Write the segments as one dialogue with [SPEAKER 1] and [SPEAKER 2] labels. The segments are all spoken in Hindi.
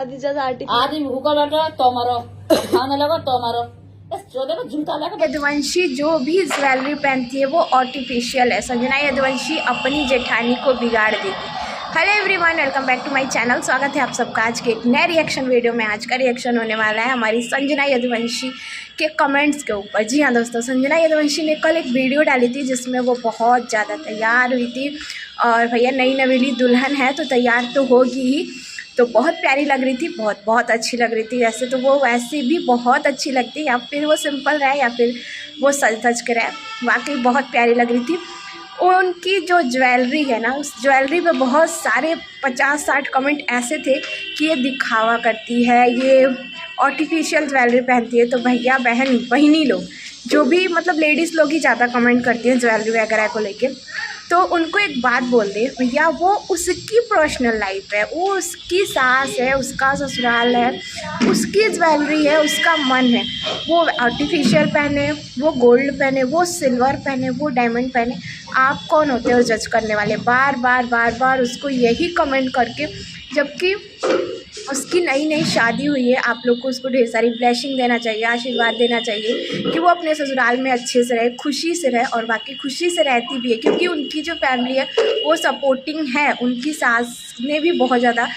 [SPEAKER 1] आदमी भूखा बैठा तो मारो, खाने लगा तो मारो, बस चोदे को झुमका लगा।
[SPEAKER 2] यदुवंशी जो भी ज्वेलरी पहनती है वो आर्टिफिशियल है। संजना यदुवंशी अपनी जेठानी को बिगाड़ देगी। Hello everyone, welcome back to my channel. स्वागत है आप सबका आज के एक नए रिएक्शन वीडियो में। आज का रिएक्शन होने वाला है हमारी संजना यदुवंशी के कमेंट्स के ऊपर। जी हाँ दोस्तों, संजना यदुवंशी ने कल एक वीडियो डाली थी जिसमें वो बहुत ज़्यादा तैयार हुई थी और भैया नई नवेली दुल्हन है तो तैयार तो होगी ही, तो बहुत प्यारी लग रही थी, बहुत अच्छी लग रही थी। वैसे तो वो वैसे भी बहुत अच्छी लगती है, या फिर वो सिंपल रहे या फिर वो सज धज के रहे, वाकई बहुत प्यारी लग रही थी। उनकी जो ज्वेलरी है ना, उस ज्वेलरी पे बहुत सारे 50-60 कमेंट ऐसे थे कि ये दिखावा करती है, ये आर्टिफिशियल ज्वेलरी पहनती है। तो भैया बहन बहिनी लोग जो भी मतलब लेडीज़ लोग ही ज़्यादा कमेंट करती हैं ज्वेलरी वगैरह को लेके, तो उनको एक बात बोल दे भैया, वो उसकी पर्सनल लाइफ है, वो उसकी सास है, उसका ससुराल है, उसकी ज्वेलरी है, उसका मन है। वो आर्टिफिशियल पहने, वो गोल्ड पहने, वो सिल्वर पहने, वो डायमंड पहने, आप कौन होते हो जज करने वाले? बार बार उसको यही कमेंट करके, जबकि उसकी नई शादी हुई है। आप लोग को उसको ढेर सारी ब्लेसिंग देना चाहिए, आशीर्वाद देना चाहिए कि वो अपने ससुराल में अच्छे से रहे, खुशी से रहे, और बाकी खुशी से रहती भी है क्योंकि उनकी जो फैमिली है वो सपोर्टिंग है। उनकी सास ने भी बहुत ज़्यादा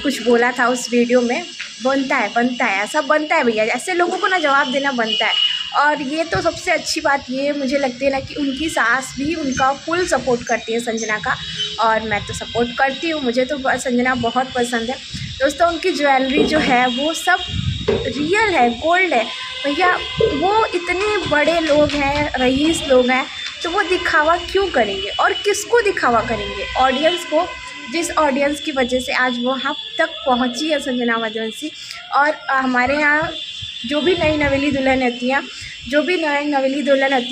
[SPEAKER 2] कुछ बोला था उस वीडियो में। बनता है ऐसा बनता है भैया, ऐसे लोगों को ना जवाब देना बनता है। और ये तो सबसे अच्छी बात ये मुझे लगती है ना कि उनकी सास भी उनका फुल सपोर्ट करती है संजना का, और मैं तो सपोर्ट करती हूँ, मुझे तो संजना बहुत पसंद है। दोस्तों उनकी ज्वेलरी जो है वो सब रियल है, गोल्ड है भैया। वो इतने बड़े लोग हैं, रईस लोग हैं, तो वो दिखावा क्यों करेंगे और किसको दिखावा करेंगे? ऑडियंस को, जिस ऑडियंस की वजह से आज वो वहाँ तक पहुँची है संजना यदुवंशी। और हमारे यहाँ जो भी नई नवेली दुल्हन होती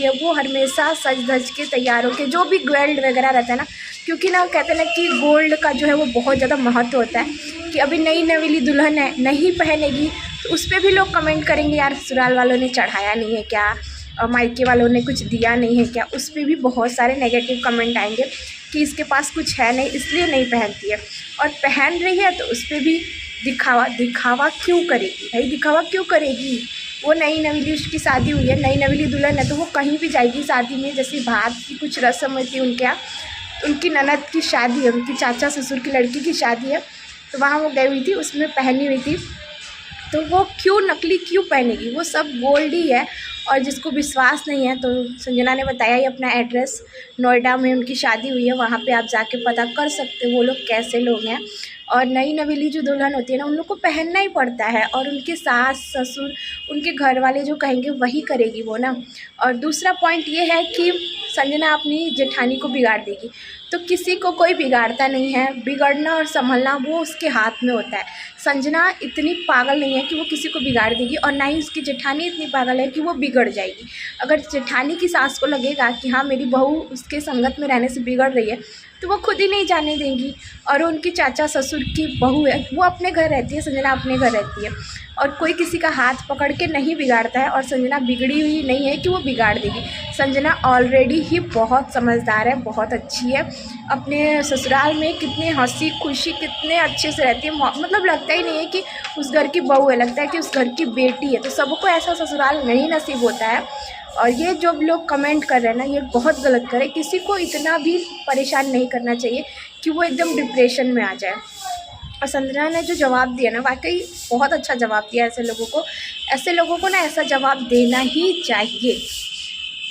[SPEAKER 2] है, वो हमेशा सज धज के तैयार होकर, जो भी गोल्ड वगैरह रहता है ना, क्योंकि ना कहते हैं ना कि गोल्ड का जो है वो बहुत ज़्यादा महत्व होता है कि अभी नई नवेली दुल्हन है, नहीं पहनेगी तो उस पर भी लोग कमेंट करेंगे, यार ससुराल वालों ने चढ़ाया नहीं है क्या, मायके वालों ने कुछ दिया नहीं है क्या? उस पर भी बहुत सारे नेगेटिव कमेंट आएंगे कि इसके पास कुछ है नहीं इसलिए नहीं पहनती है, और पहन रही है तो उस पर भी दिखावा क्यों करेगी भाई? दिखावा क्यों करेगी? वो नई नवेली, उसकी शादी हुई है, नई नवेली दुल्हन है, तो वो कहीं भी जाएगी शादी में। जैसे बात की कुछ रस्म होती है उनके यहाँ, उनकी ननद की शादी है, उनकी चाचा ससुर की लड़की की शादी है, तो वहाँ वो गई हुई थी, उसमें पहनी हुई थी, तो वो क्यों नकली क्यों पहनेगी? वो सब गोल्ड ही है। और जिसको विश्वास नहीं है तो संजना ने बताया ही अपना एड्रेस, नोएडा में उनकी शादी हुई है, वहाँ पे आप जाके पता कर सकते हो वो लोग कैसे लोग हैं। और नई नवेली जो दुल्हन होती है ना, उन लोग को पहनना ही पड़ता है, और उनके सास ससुर, उनके घर वाले जो कहेंगे वही करेगी वो ना। और दूसरा पॉइंट ये है कि संजना अपनी जेठानी को बिगाड़ देगी, तो किसी को कोई बिगाड़ता नहीं है। बिगड़ना और संभलना वो उसके हाथ में होता है। संजना इतनी पागल नहीं है कि वो किसी को बिगाड़ देगी, और ना ही उसकी जेठानी इतनी पागल है कि वो बिगड़ जाएगी। अगर जेठानी की सास को लगेगा कि हाँ मेरी बहू उसके संगत में रहने से बिगड़ रही है, तो वो खुद ही नहीं जाने देंगी। और उनकी चाचा ससुर की बहू है, वो अपने घर रहती है, संजना अपने घर रहती है, और कोई किसी का हाथ पकड़ के नहीं बिगाड़ता है। और संजना बिगड़ी हुई नहीं है कि वो बिगाड़ देगी। संजना ऑलरेडी ही बहुत समझदार है, बहुत अच्छी है। अपने ससुराल में कितने हंसी खुशी, कितने अच्छे से रहती है, मतलब लगता ही नहीं है कि उस घर की बहू है, लगता है कि उस घर की बेटी है। तो सबको ऐसा ससुराल नहीं नसीब होता है। और ये जो लोग कमेंट कर रहे हैं ना, ये बहुत गलत करे। किसी को इतना भी परेशान नहीं करना चाहिए कि वो एकदम डिप्रेशन में आ जाए। और संजना ने जो जवाब दिया ना, वाकई बहुत अच्छा जवाब दिया। ऐसे लोगों को ना ऐसा जवाब देना ही चाहिए।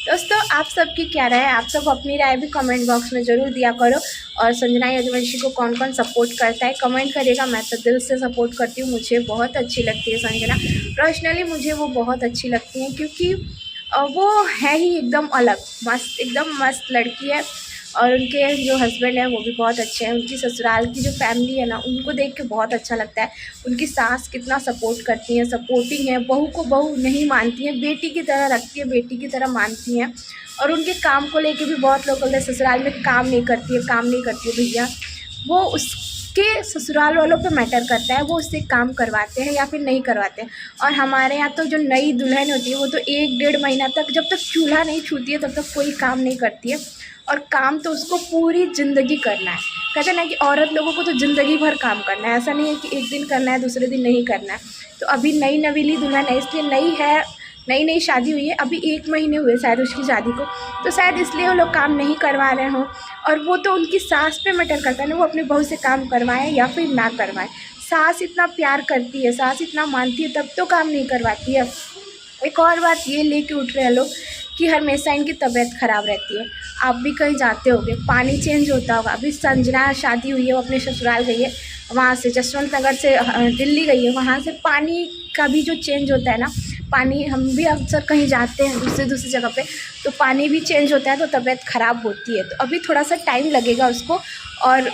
[SPEAKER 2] दोस्तों आप सबकी क्या राय है? आप सब अपनी राय भी कमेंट बॉक्स में ज़रूर दिया करो। और संजना यदुवंशी को कौन कौन सपोर्ट करता है कमेंट करिएगा। मैं तो दिल से सपोर्ट करती हूँ, मुझे बहुत अच्छी लगती है संजना। पर्सनली मुझे वो बहुत अच्छी लगती हैं क्योंकि वो है ही एकदम अलग, मस्त, एकदम मस्त लड़की है। और उनके जो हस्बैंड हैं वो भी बहुत अच्छे हैं। उनकी ससुराल की जो फैमिली है ना, उनको देख के बहुत अच्छा लगता है। उनकी सास कितना सपोर्ट करती हैं, सपोर्टिंग है, बहू को बहू नहीं मानती हैं, बेटी की तरह रखती है, बेटी की तरह मानती हैं। और उनके काम को लेके भी बहुत लोग बोलते हैं ससुराल में काम नहीं करती है भैया, वो उसके ससुराल वालों पे मैटर करता है, वो उससे काम करवाते हैं या फिर नहीं करवाते हैं। और हमारे यहाँ तो जो नई दुल्हन होती है वो तो 1-1.5 महीना तक, जब तक चूल्हा नहीं छूती है तब तक कोई काम नहीं करती है। और काम तो उसको पूरी ज़िंदगी करना है। कहते हैं ना कि औरत लोगों को तो ज़िंदगी भर काम करना है, ऐसा नहीं है कि एक दिन करना है दूसरे दिन नहीं करना है। तो अभी नई नवेली दुल्हन है, इसलिए नई शादी हुई है, अभी 1 महीने हुए शायद उसकी शादी को, तो शायद इसलिए वो लोग काम नहीं करवा रहे हों। और वो तो उनकी सास पे मैटर करता है ना, वो अपनी बहू से काम करवाएं या फिर ना करवाएं। सास इतना प्यार करती है, सास इतना मानती है, तब तो काम नहीं करवाती है। एक और बात ये लेके उठ रहे हैं लोग कि हमेशा इनकी तबीयत ख़राब रहती है। आप भी कहीं जाते होगे, पानी चेंज होता होगा। अभी संजना शादी हुई है, वो अपने ससुराल गई है, वहाँ से जसवंत नगर से दिल्ली गई है, वहाँ से पानी का भी जो चेंज होता है ना, पानी हम भी अक्सर कहीं जाते हैं दूसरी जगह पे, तो पानी भी चेंज होता है तो तबीयत ख़राब होती है। तो अभी थोड़ा सा टाइम लगेगा उसको। और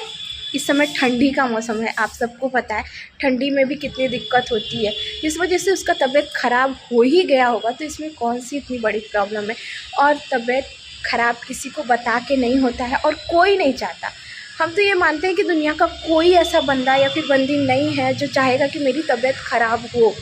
[SPEAKER 2] इस समय ठंडी का मौसम है, आप सबको पता है ठंडी में भी कितनी दिक्कत होती है, इस वजह से उसका तबीयत ख़राब हो ही गया होगा। तो इसमें कौन सी इतनी बड़ी प्रॉब्लम है। और तबीयत ख़राब किसी को बता के नहीं होता है और कोई नहीं चाहता। हम तो ये मानते हैं कि दुनिया का कोई ऐसा बंदा या फिर बंदी नहीं है जो चाहेगा कि मेरी तबीयत ख़राब हो।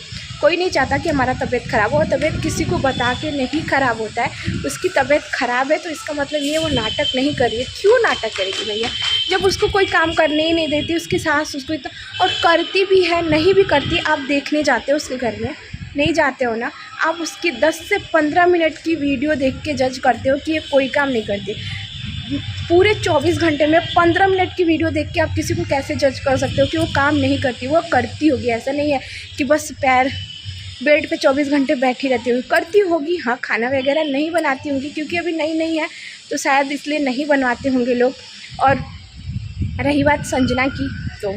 [SPEAKER 2] कोई नहीं चाहता कि हमारा तबीयत ख़राब हो। और तबीयत किसी को बता के नहीं ख़राब होता है। उसकी तबीयत ख़राब है तो इसका मतलब ये वो नाटक नहीं कर रही है। क्यों नाटक करेगी भैया, जब उसको कोई काम करने ही नहीं देती उसकी सास उसको इतना, और करती भी है नहीं भी करती। आप देखने जाते हो उसके घर में, नहीं जाते हो ना, आप उसकी 10 से 15 मिनट की वीडियो देख के जज करते हो कि ये कोई काम नहीं करती। पूरे 24 घंटे में 15 मिनट की वीडियो देख के आप किसी को कैसे जज कर सकते हो कि वो काम नहीं करती। वो करती होगी, ऐसा नहीं है कि बस पैर बेड पे 24 घंटे बैठी रहती होगी, करती होगी। हाँ, खाना वगैरह नहीं बनाती होंगी क्योंकि अभी नई है तो शायद इसलिए नहीं बनवाते होंगे लोग। और रही बात संजना की, तो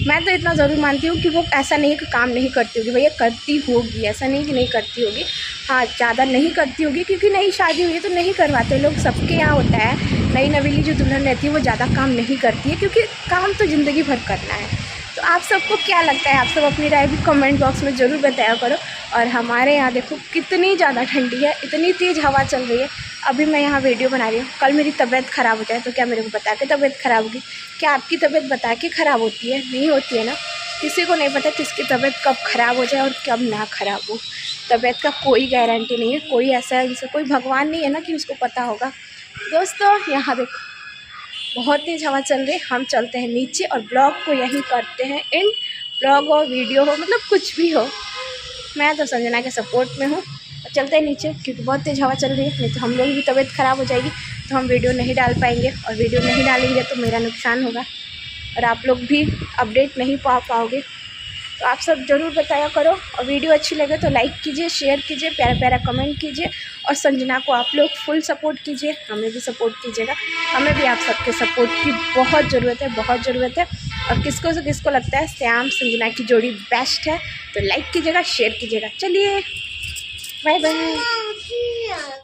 [SPEAKER 2] मैं तो इतना ज़रूर मानती हूँ कि वो ऐसा नहीं है कि काम नहीं करती होगी, भैया करती होगी, ऐसा नहीं कि नहीं करती होगी। हाँ, ज़्यादा नहीं करती होगी क्योंकि नई शादी हुई है तो नहीं करवाते लोग। सबके यहाँ होता है, नई नवेली जो दुल्हन रहती है वो ज़्यादा काम नहीं करती है क्योंकि काम तो ज़िंदगी भर करना है। तो आप सबको क्या लगता है, आप सब अपनी राय भी कमेंट बॉक्स में ज़रूर बताया करो। और हमारे यहाँ देखो कितनी ज़्यादा ठंडी है, इतनी तेज़ हवा चल रही है। अभी मैं यहाँ वीडियो बना रही हूँ, कल मेरी तबीयत ख़राब हो जाए तो क्या मेरे को बता के तबीयत ख़राब होगी? क्या आपकी तबीयत बता के ख़राब होती है? नहीं होती है ना। किसी को नहीं पता किसकी तबीयत कब ख़राब हो जाए और कब ना ख़राब हो। तबीयत का कोई गारंटी नहीं है, कोई ऐसा इनसे कोई भगवान नहीं है ना कि उसको पता होगा। दोस्तों यहाँ देखो बहुत तेज़ हवा चल रही है, हम चलते हैं नीचे और ब्लॉग को यहीं करते हैं एंड। ब्लॉग हो, वीडियो हो, मतलब कुछ भी हो, मैं तो संजना के सपोर्ट में हूँ। चलते हैं नीचे क्योंकि बहुत तेज़ हवा चल रही है, नहीं तो हम लोग भी तबीयत ख़राब हो जाएगी तो हम वीडियो नहीं डाल पाएंगे। और वीडियो नहीं डालेंगे तो मेरा नुकसान होगा और आप लोग भी अपडेट नहीं पा पाओगे। तो आप सब ज़रूर बताया करो। और वीडियो अच्छी लगे तो लाइक कीजिए, शेयर कीजिए, प्यारा प्यारा कमेंट कीजिए। और संजना को आप लोग फुल सपोर्ट कीजिए, हमें भी सपोर्ट कीजिएगा। हमें भी आप सबके सपोर्ट की बहुत ज़रूरत है, बहुत ज़रूरत है। और किसको से किसको लगता है श्याम संजना की जोड़ी बेस्ट है तो लाइक कीजिएगा, शेयर कीजिएगा। चलिए बाय बाय।